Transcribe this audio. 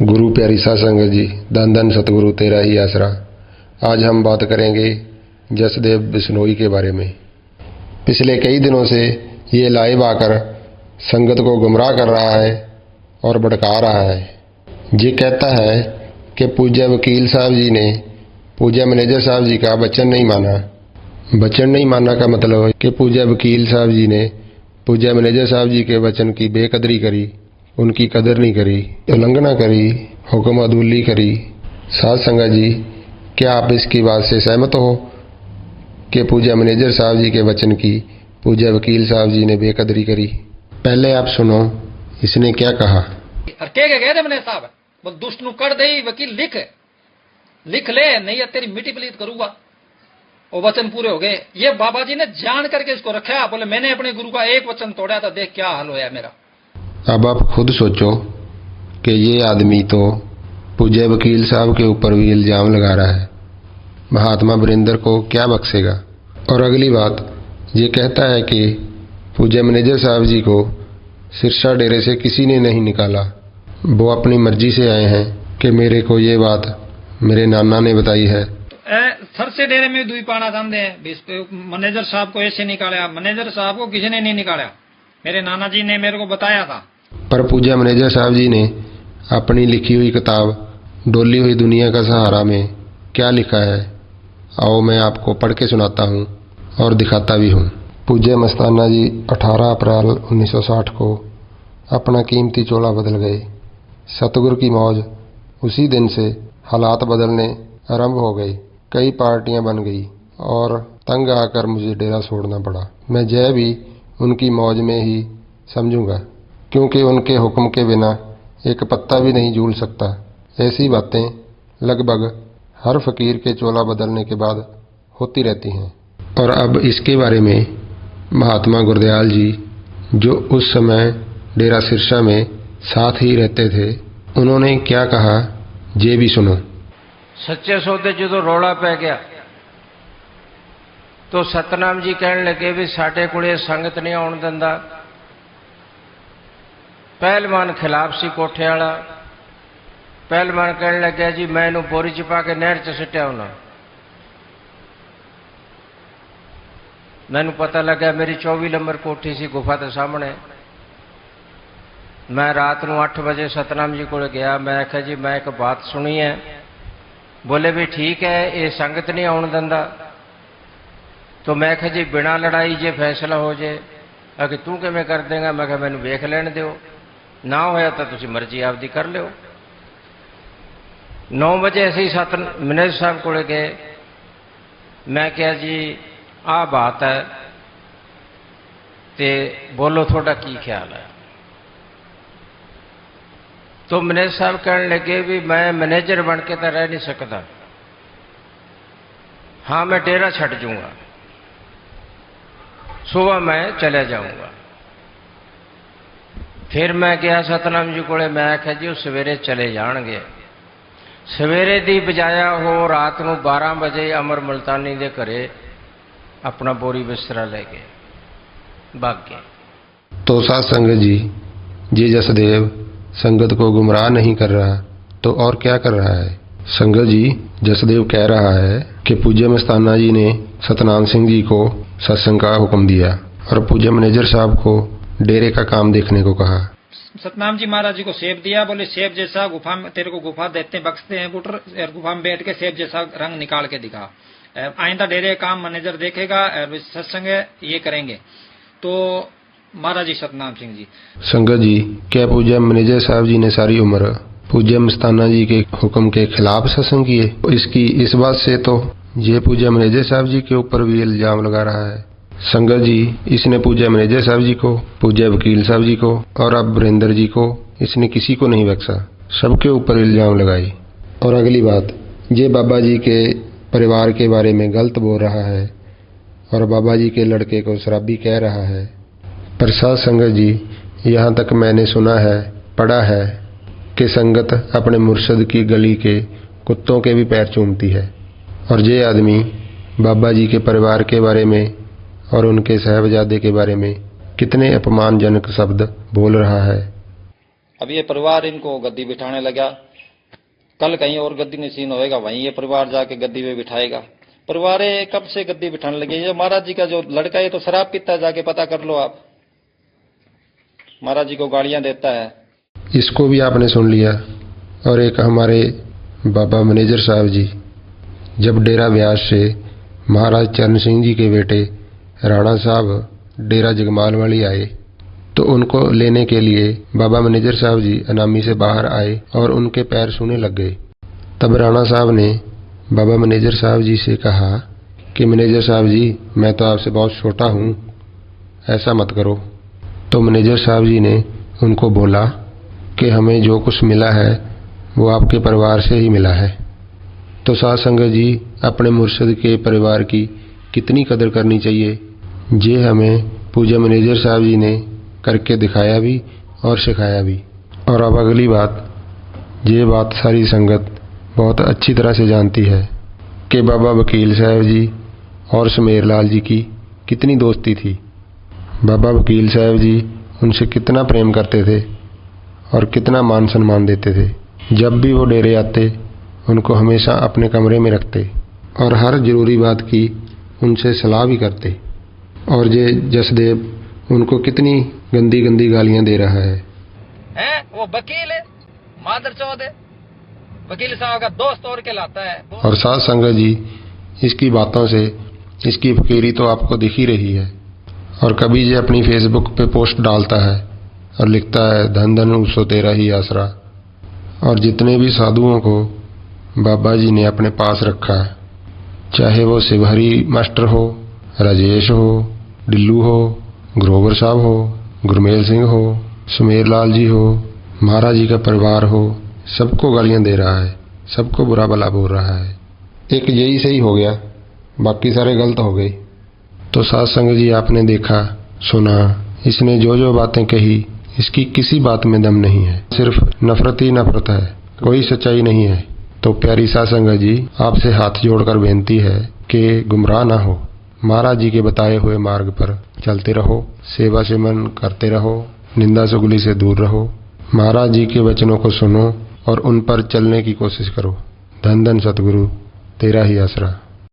गुरु प्यारी साध संगत जी, धन धन सतगुरु तेरा ही आसरा। आज हम बात करेंगे जसदेव बिश्नोई के बारे में। पिछले कई दिनों से ये लाइव आकर संगत को गुमराह कर रहा है और भड़का रहा है। ये कहता है कि पूज्य वकील साहब जी ने पूज्य मैनेजर साहब जी का वचन नहीं माना। वचन नहीं मानना का मतलब है कि पूज्य वकील साहब जी ने पूज्य मैनेजर साहब जी के वचन की बेकदरी करी, उनकी कदर नहीं करी, उल्लंघना करी, हुक्म अदूली करी। साध संगत जी, क्या आप इसकी बात से सहमत हो कि पूज्य मैनेजर साहब जी के वचन की पूज्य वकील साहब जी ने बेकदरी करी? पहले आप सुनो इसने क्या कहा। कह दे मैंने साहब बोल दुष्ट नु कर दे वकील लिख ले, नहीं है तेरी मिट्टी पलीत करूंगा। वो वचन पूरे हो गए। ये बाबा जी ने जान करके इसको रखा। बोले मैंने अपने गुरु का एक वचन तोड़ा था, देख क्या हाल होया मेरा। अब आप खुद सोचो कि ये आदमी तो पूज्य वकील साहब के ऊपर भी इल्जाम लगा रहा है। महात्मा वीरेंद्र को क्या बख्शेगा। और अगली बात ये कहता है कि पूज्य मैनेजर साहब जी को सिरसा डेरे से किसी ने नहीं निकाला, वो अपनी मर्जी से आए हैं कि मेरे को ये बात मेरे नाना ने बताई है। सर से डेरे में दुई पाना जानते हैं। मैनेजर साहब को ऐसे निकाला, मैनेजर साहब को किसी ने नहीं निकाला, मेरे नाना जी ने मेरे को बताया था। पर पूज्य मैनेजर साहब जी ने अपनी लिखी हुई किताब डोली हुई दुनिया का सहारा में क्या लिखा है, आओ मैं आपको पढ़ के सुनाता हूँ और दिखाता भी हूँ। पूज्य मस्ताना जी 18 अप्रैल 1960 को अपना कीमती चोला बदल गए। सतगुरु की मौज उसी दिन से हालात बदलने आरंभ हो गए। कई पार्टियां बन गई और तंग आकर मुझे डेरा छोड़ना पड़ा। मैं जय भी उनकी मौज में ही समझूंगा, क्योंकि उनके हुक्म के बिना एक पत्ता भी नहीं झूल सकता। ऐसी बातें लगभग हर फकीर के चोला बदलने के बाद होती रहती हैं। और अब इसके बारे में महात्मा गुरदयाल जी, जो उस समय डेरा सिरसा में साथ ही रहते थे, उन्होंने क्या कहा ये भी सुनो। सच्चे सौदे जो रौला पै गया तो सतनाम जी कहने लगे भी साडे कोले संगत नहीं आउण दिंदा। पहलवान खिलाफ सी कोठे वाला। पहलवान कहने लगे जी मैं इनू बोरी च पा के नहर च सिटिया होना। मैनू पता लगा मेरी 24 नंबर कोठी सी गुफा के सामने। मैं रात को 8 बजे सतनाम जी को गया। मैं आख्या जी मैं एक बात सुनी है। बोले भी ठीक है, ये संगत नहीं आउण दिंदा। तो मैं आख्या जी बिना लड़ाई जे फैसला हो जाए। आखिर तू किवें कर देगा। मैं मैनू वेख लैण दिओ, ना होया तो तुसीं मर्जी आपदी कर लिओ। 9 बजे असीं मैनेजर साहब को गए। मैं कहा जी आ बात है ते बोलो थोड़ा की ख्याल है। तो मैनेजर साहब कहने लगे भी मैं मैनेजर बन के तो रह नहीं सकता। हाँ मैं डेरा छट जूंगा, सुबह मैं चले जाऊंगा। फिर मैं गया सतनाम जी को। मैं आख्या जी वो सवेरे चले जाएंगे। सवेरे दी बजाया हो रात को 12 बजे अमर मुल्तानी दे घरे अपना बोरी बिस्तरा ले गए, भाग गए। तो साध संगत जी, ये जसदेव संगत को गुमराह नहीं कर रहा तो और क्या कर रहा है? संगत जी, जसदेव कह रहा है कि पूज्य मस्ताना जी ने सतनाम सिंह जी को सत्संग का हुक्म दिया और पूज्य मैनेजर साहब को डेरे का काम देखने को कहा। सतनाम जी महाराज जी को सेब दिया। बोले सेब जैसा गुफा में तेरे को गुफा देते हैं, बख्शते हैं पुत्र, और गुफा में बैठ के सेब जैसा रंग निकाल के दिखा। आइंदा डेरे का काम मैनेजर देखेगा और सत्संग ये करेंगे। तो महाराज जी सतनाम सिंह जी। संगत जी, क्या पूज्य मैनेजर साहब जी ने सारी उम्र पूज्य मस्ताना जी के हुक्म के खिलाफ सत्संग किए? इसकी इस बात से तो ये पूज्य मैनेजर साहब जी के ऊपर भी इल्जाम लगा रहा है। संगत जी, इसने पूज्य मैनेजर साहब जी को, पूज्य वकील साहब जी को और अब वीरेंद्र जी को, इसने किसी को नहीं बख्शा, सबके ऊपर इल्जाम लगाई। और अगली बात, ये बाबा जी के परिवार के बारे में गलत बोल रहा है और बाबा जी के लड़के को शराबी कह रहा है। पर साध संगत जी, यहाँ तक मैंने सुना है, पढ़ा है कि संगत अपने मुर्शद की गली के कुत्तों के भी पैर चूमती है। और ये आदमी बाबा जी के परिवार के बारे में और उनके साहबजादे के बारे में कितने अपमानजनक शब्द बोल रहा है। अब ये परिवार इनको गद्दी बिठाने लगा कल कहीं और गद्दी नशीन होएगा, वहीं ये परिवार जाके गद्दी पे बिठाएगा। परिवार कब से गद्दी बिठाने लगे? ये महाराज जी का जो लड़का है तो शराब पीता है, जाके पता कर लो आप। महाराज जी को गालियां देता है। इसको भी आपने सुन लिया। और एक हमारे बाबा मैनेजर साहब जी जब डेरा व्यास से महाराज चरण सिंह जी के बेटे राणा साहब डेरा जगमाल वाली आए तो उनको लेने के लिए बाबा मैनेजर साहब जी अनामी से बाहर आए और उनके पैर छूने लग गए। तब राणा साहब ने बाबा मैनेजर साहब जी से कहा कि मैनेजर साहब जी, मैं तो आपसे बहुत छोटा हूँ, ऐसा मत करो। तो मैनेजर साहब जी ने उनको बोला कि हमें जो कुछ मिला है वो आपके परिवार से ही मिला है। तो साध संगत जी, अपने मुर्शिद के परिवार की कितनी कदर करनी चाहिए, ये हमें पूज्य मैनेजर साहब जी ने करके दिखाया भी और सिखाया भी। और अब अगली बात, ये बात सारी संगत बहुत अच्छी तरह से जानती है कि बाबा वकील साहब जी और सुमेर लाल जी की कितनी दोस्ती थी। बाबा वकील साहब जी उनसे कितना प्रेम करते थे और कितना मान सम्मान देते थे। जब भी वो डेरे आते उनको हमेशा अपने कमरे में रखते और हर जरूरी बात की उनसे सलाह भी करते। और ये जसदेव उनको कितनी गंदी गंदी गालियां दे रहा है। वो वकील है, मादर चौथ है, वकील साहब का दोस्त और के लाता है। और साध संगत जी, इसकी बातों से इसकी फकीरी तो आपको दिख ही रही है। और कभी ये अपनी फेसबुक पे पोस्ट डालता है और लिखता है, धन धन उसो तेरा ही आसरा। और जितने भी साधुओं को बाबा जी ने अपने पास रखा है, चाहे वो शिवहरी मास्टर हो, राजेश हो, डिल्लू हो, ग्रोवर साहब हो, गुरमेल सिंह हो, सुमेर लाल जी हो, महाराज जी का परिवार हो, सबको गालियां दे रहा है, सबको बुरा भला बोल रहा है। एक यही सही हो गया, बाकी सारे गलत हो गए। तो साध संगत जी, आपने देखा सुना, इसने जो जो बातें कही इसकी किसी बात में दम नहीं है, सिर्फ नफरत ही नफरत है, कोई सच्चाई नहीं है। तो प्यारी साध संगत जी, आपसे हाथ जोड़कर बेनती है कि गुमराह ना हो, महाराज जी के बताए हुए मार्ग पर चलते रहो, सेवा सिमरन करते रहो, निंदा चुगली से दूर रहो, महाराज जी के वचनों को सुनो और उन पर चलने की कोशिश करो। धन धन सतगुरु तेरा ही आसरा।